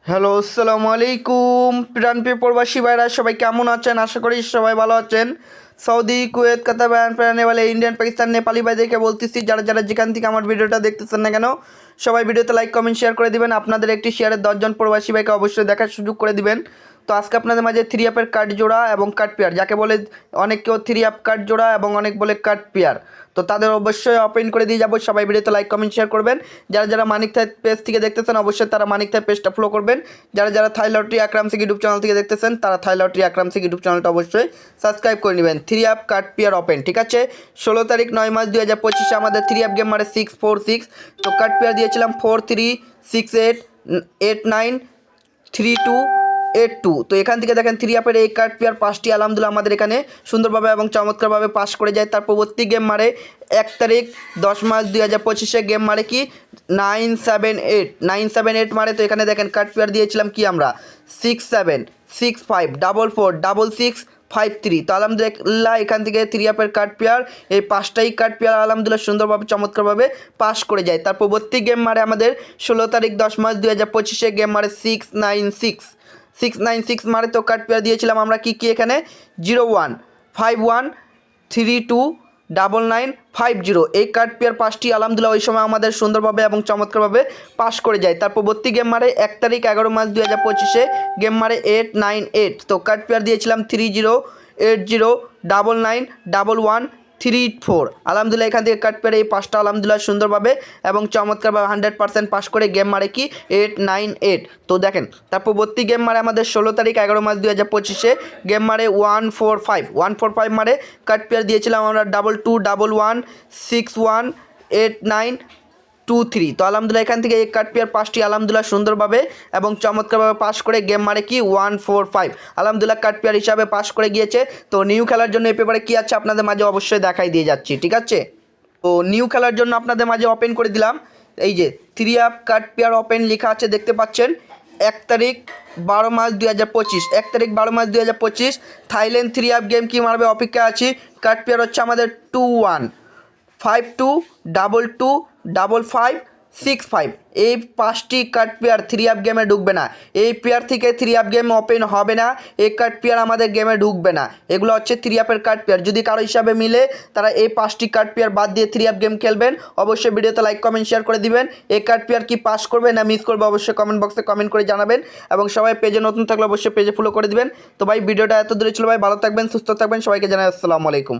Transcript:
Hello, আসসালামু আলাইকুম প্রাণপ্রিয় প্রবাসী ভাইরা, সবাই কেমন আছেন? আশা করি সবাই ভালো আছেন। সৌদি, কুয়েত, কাতার, বায়ান ইন্ডিয়ান, পাকিস্তান, নেপালি ভাইদেরকে বলতেছি, যারা যারা যেখান থেকে আমার ভিডিওটা দেখতেছেন না কেন, সবাই ভিডিওতে লাইক, কমেন্ট, শেয়ার করে দিবেন। আপনাদের একটি শেয়ারে 10জন প্রবাসী ভাইকে অবশ্যই দেখার সুযোগ করে দিবেন। তো আজকে আপনাদের মাঝে থ্রি অ্যাপের কার্ড জোড়া এবং কার্ড পেয়ার, যাকে বলে অনেক কেউ থ্রি অ্যাপ কার্ড জোড়া এবং অনেক বলে কার্ড পেয়ার, তো তাদের অবশ্যই ওপেন করে দিয়ে যাবো। সবাই ভিডিওতে লাইক, কমেন্ট, শেয়ার করবেন। যারা যারা মানিক থাই পেজ থেকে দেখতেছেন অবশ্যই তারা মানিক থাই পেজটা ফলো করবেন। যারা যারা থাই লটারি আকরাম সিং ইউটিউব চ্যানেল থেকে দেখতেছেন তারা থাই লটারি আকরাম সিং ইউটিউব চ্যানেলটা অবশ্যই সাবস্ক্রাইব করে নেবেন। Three app card pair open, ঠিক আছে। 16 তারিখ 9 মাস 2025 আমাদের থ্রি অ্যাপ গেম মারে 646। তো কার্ড পেয়ার দিয়েছিলাম 4368 89 3282। তো এখান থেকে দেখেন থ্রি অ্যাপের এই কার্ড পেয়ার 5টি আলহামদুলিল্লাহ আমাদের এখানে সুন্দরভাবে এবং চমৎকারভাবে পাস করে যায়। তার পরবর্তী গেম মারে 1 তারিখ 10 মাস 2025 গেম মারে কি 978 মারে। তো এখানে দেখেন কার্ড পেয়ার দিয়েছিলাম কি আমরা 6765 446653। তো আলহামদুলিল্লাহ এখান থেকে থ্রি অ্যাপের কার্ড পেয়ার এই 5টাই কার্ড পেয়ার আলহামদুলিল্লাহ সুন্দরভাবে চমৎকারভাবে পাস করে যায়। তার পরবর্তী গেম মারে আমাদের 16 তারিখ 10 মাস 2025 গেম মারে 696 মারে। তো কার্ড পেয়ার দিয়েছিলাম আমরা কি কি এখানে 0151329950। এই কার্ড পেয়ার 5টি আলহামদুলিল্লাহ ওই সময় আমাদের সুন্দরভাবে এবং চমৎকারভাবে পাস করে যায়। তার পরবর্তী গেম মারে 1 তারিখ 11 মাস 2025 গেম মারে 898। তো কার্ড পেয়ার দিয়েছিলাম 3080991134। আলহামদুলিল্লাহ এখান থেকে কার্ড পেয়ার এই 5টা আলহামদুলিল্লাহ সুন্দরভাবে এবং চমৎকারভাবে 100% পাস করে গেম মারে কি 898। তো দেখেন তার পরবর্তী গেম মারে আমাদের 16 তারিখ 11 মাস 2025 গেম মারে 145 মারে। কার্ড পেয়ার দিয়েছিলাম আমরা 2211618923। তো আলহামদুলিল্লাহ এখান থেকে এই কার্ড পেয়ার 5টি আলহামদুলিল্লাহ সুন্দরভাবে এবং চমৎকারভাবে পাস করে গেম মারে কি 145 আলহামদুলিল্লাহ কার্ড পেয়ার হিসাবে পাস করে গিয়েছে। তো নিউ খেলার জন্য এই পেপারে কী আছে আপনাদের মাঝে অবশ্যই দেখাই দিয়ে যাচ্ছি, ঠিক আছে। তো নিউ খেলার জন্য আপনাদের মাঝে ওপেন করে দিলাম। এই যে three app card pair open লেখা আছে দেখতে পাচ্ছেন। 1 তারিখ 12 মাস 2025 1 তারিখ 12 মাস 2025 থাইল্যান্ড থ্রি অ্যাপ গেম কি মারবে অপেক্ষা আছি। কার্ড পেয়ার হচ্ছে আমাদের 2152225565। এই 5টি কার্ড পেয়ার থ্রি অ্যাপ গেমে ঢুকবে না। এই পেয়ার থেকে থ্রি অ্যাপ গেম ওপেন হবে না। এই কার্ড পেয়ার আমাদের গেমে ঢুকবে না। এগুলো হচ্ছে থ্রি অ্যাপের কার্ড পেয়ার। যদি কারো হিসাবে মিলে তারা এই 5টি কার্ড পেয়ার বাদ দিয়ে থ্রি অ্যাপ গেম খেলবেন। অবশ্যই ভিডিওতে লাইক, কমেন্ট, শেয়ার করে দিবেন। এই কার্ড পেয়ার কি পাস করবে না মিস করবে অবশ্যই কমেন্ট বক্সে কমেন্ট করে জানাবেন। এবং সবাই পেজে নতুন থাকলে অবশ্যই পেজে ফলো করে দিবেন। তো ভাই ভিডিওটা এত দূরে ছিল ভাই, ভালো থাকবেন, সুস্থ থাকবেন, সবাইকে জানাই আসসালামু আলাইকুম।